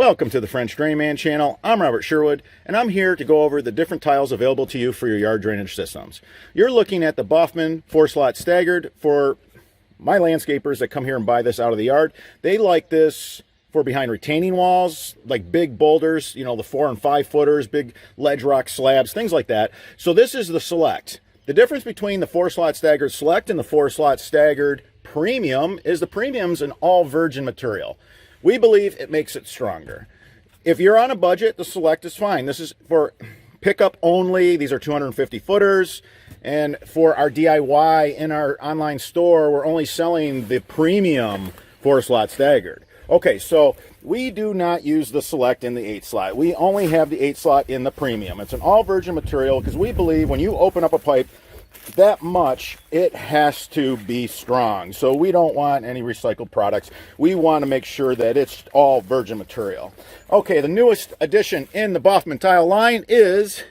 Welcome to the French Drain Man channel. I'm Robert Sherwood, and I'm here to go over the different tiles available to you for your yard drainage systems. You're looking at the Baughman 4-slot staggered. For my landscapers that come here and buy this out of the yard, they like this for behind retaining walls, like big boulders, you know, the 4 and 5 footers, big ledge rock slabs, things like that. So this is the Select. The difference between the 4-slot staggered Select and the 4-slot staggered Premium is the Premium's an all virgin material. We believe it makes it stronger. If you're on a budget, the Select is fine. This is for pickup only. These are 250 footers. And for our DIY in our online store, we're only selling the Premium 4-slot staggered. Okay, so we do not use the Select in the 8-slot. We only have the 8-slot in the Premium. It's an all virgin material because we believe when you open up a pipe that much, it has to be strong. So we don't want any recycled products. We want to make sure that it's all virgin material. Okay, the newest addition in the Baughman tile line is,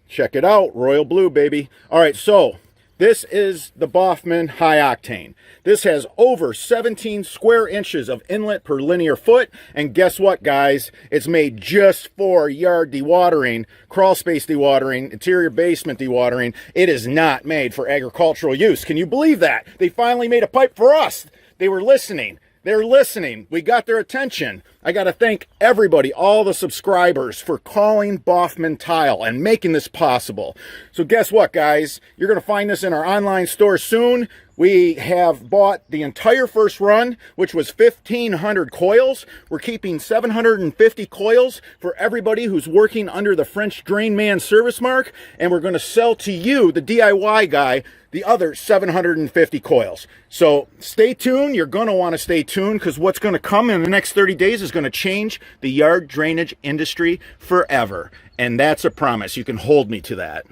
check it out, royal blue, baby. All right, so this is the Baughman High Octane. This has over 17 square inches of inlet per linear foot. And guess what, guys? It's made just for yard dewatering, crawl space dewatering, interior basement dewatering. It is not made for agricultural use. Can you believe that? They finally made a pipe for us. They were listening. They're listening. We got their attention. I got to thank everybody, all the subscribers, for calling Baughman Tile and making this possible. So guess what, guys? You're going to find this in our online store soon. We have bought the entire first run, which was 1,500 coils. We're keeping 750 coils for everybody who's working under the French Drain Man service mark. And we're going to sell to you, the DIY guy, the other 750 coils. So stay tuned. You're going to want to stay tuned because what's going to come in the next 30 days is going to change the yard drainage industry forever. And that's a promise. You can hold me to that.